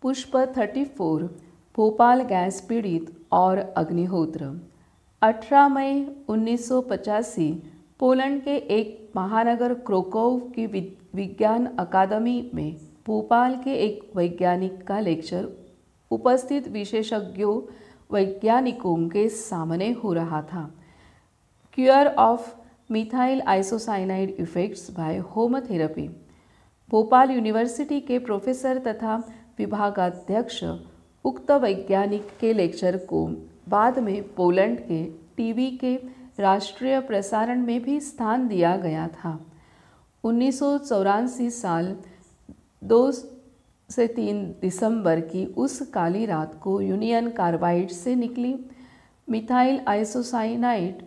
पुष्प 34 भोपाल गैस पीड़ित और अग्निहोत्र। 18 मई 1985 पोलैंड के एक महानगर क्रोकोव की विज्ञान अकादमी में भोपाल के एक वैज्ञानिक का लेक्चर उपस्थित विशेषज्ञों वैज्ञानिकों के सामने हो रहा था। Cure of methyl isocyanide effects by homotherapy. Bhopal university के प्रोफेसर तथा विभागाध्यक्ष उक्त वैज्ञानिक के लेक्चर को बाद में पोलैंड के टीवी के राष्ट्रीय प्रसारण में भी स्थान दिया गया था। 1984 साल 2 से 3 दिसंबर की उस काली रात को यूनियन कार्बाइड से निकली मिथाइल आइसोसाइनाइड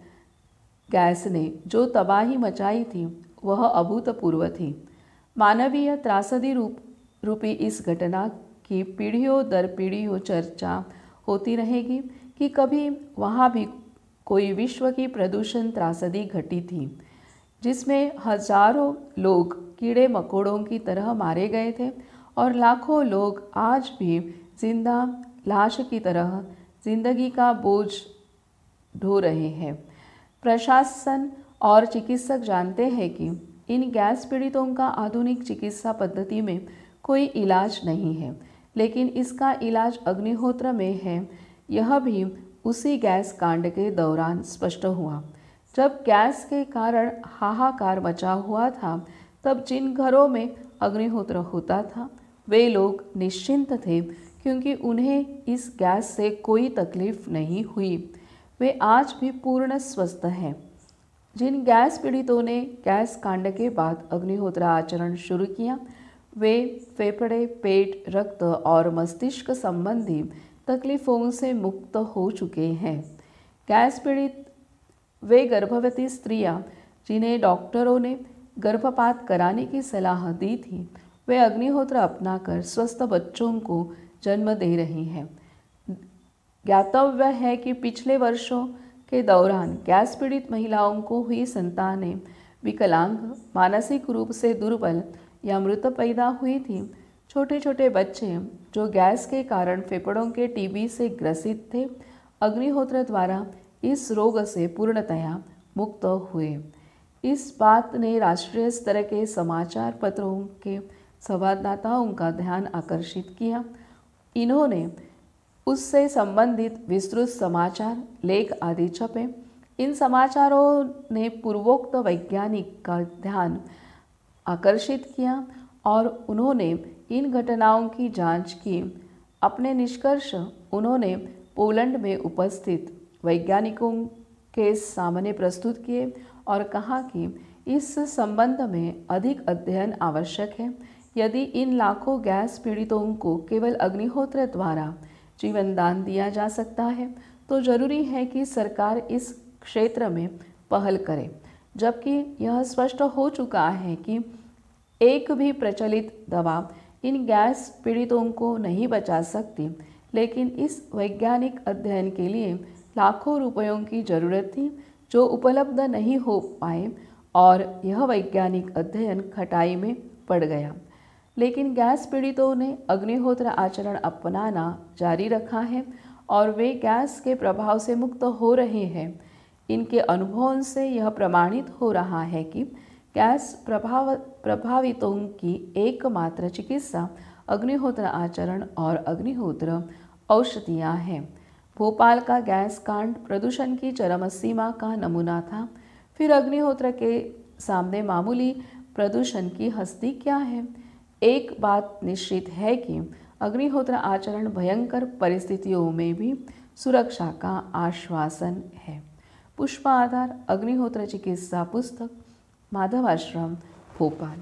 गैस ने जो तबाही मचाई थी वह अभूतपूर्व थी। मानवीय त्रासदी रूपी इस घटना की पीढ़ियों दर पीढ़ियों चर्चा होती रहेगी कि कभी वहाँ भी कोई विश्व की प्रदूषण त्रासदी घटी थी जिसमें हजारों लोग कीड़े मकोड़ों की तरह मारे गए थे और लाखों लोग आज भी जिंदा लाश की तरह जिंदगी का बोझ ढो रहे हैं। प्रशासन और चिकित्सक जानते हैं कि इन गैस पीड़ितों का आधुनिक चिकित्सा पद्धति में कोई इलाज नहीं है, लेकिन इसका इलाज अग्निहोत्र में है। यह भी उसी गैस कांड के दौरान स्पष्ट हुआ जब गैस के कारण हाहाकार मचा हुआ था। तब जिन घरों में अग्निहोत्र होता था वे लोग निश्चिंत थे क्योंकि उन्हें इस गैस से कोई तकलीफ नहीं हुई। वे आज भी पूर्ण स्वस्थ हैं। जिन गैस पीड़ितों ने गैस कांड के बाद अग्निहोत्र आचरण शुरू किया वे फेफड़े, पेट, रक्त और मस्तिष्क संबंधी तकलीफों से मुक्त हो चुके हैं। गैस पीड़ित वे गर्भवती स्त्रियां जिन्हें डॉक्टरों ने गर्भपात कराने की सलाह दी थी वे अग्निहोत्र अपनाकर स्वस्थ बच्चों को जन्म दे रही हैं। ज्ञातव्य है कि पिछले वर्षों के दौरान गैस पीड़ित महिलाओं को हुई संतानें विकलांग, मानसिक रूप से दुर्बल या मृत पैदा हुई थी। छोटे छोटे बच्चे जो गैस के कारण फेफड़ों के टीबी से ग्रसित थे अग्निहोत्र द्वारा इस रोग से पूर्णतया मुक्त हुए। इस बात ने राष्ट्रीय स्तर के समाचार पत्रों के संवाददाताओं का ध्यान आकर्षित किया। इन्होंने उससे संबंधित विस्तृत समाचार, लेख आदि छपे। इन समाचारों ने पूर्वोक्त वैज्ञानिक का ध्यान आकर्षित किया और उन्होंने इन घटनाओं की जांच की। अपने निष्कर्ष उन्होंने पोलैंड में उपस्थित वैज्ञानिकों के सामने प्रस्तुत किए और कहा कि इस संबंध में अधिक अध्ययन आवश्यक है। यदि इन लाखों गैस पीड़ितों को केवल अग्निहोत्र द्वारा जीवन दान दिया जा सकता है तो जरूरी है कि सरकार इस क्षेत्र में पहल करे। जबकि यह स्पष्ट हो चुका है कि एक भी प्रचलित दवा इन गैस पीड़ितों को नहीं बचा सकती, लेकिन इस वैज्ञानिक अध्ययन के लिए लाखों रुपयों की जरूरत थी जो उपलब्ध नहीं हो पाए और यह वैज्ञानिक अध्ययन खटाई में पड़ गया। लेकिन गैस पीड़ितों ने अग्निहोत्र आचरण अपनाना जारी रखा है और वे गैस के प्रभाव से मुक्त हो रहे हैं। इनके अनुभवों से यह प्रमाणित हो रहा है कि गैस प्रभावितों की एकमात्र चिकित्सा अग्निहोत्र आचरण और अग्निहोत्र औषधियाँ हैं। भोपाल का गैस कांड प्रदूषण की चरम सीमा का नमूना था। फिर अग्निहोत्र के सामने मामूली प्रदूषण की हस्ती क्या है? एक बात निश्चित है कि अग्निहोत्र आचरण भयंकर परिस्थितियों में भी सुरक्षा का आश्वासन है। पुष्प आधार अग्निहोत्र चिकित्सा पुस्तक, माधव आश्रम, भोपाल।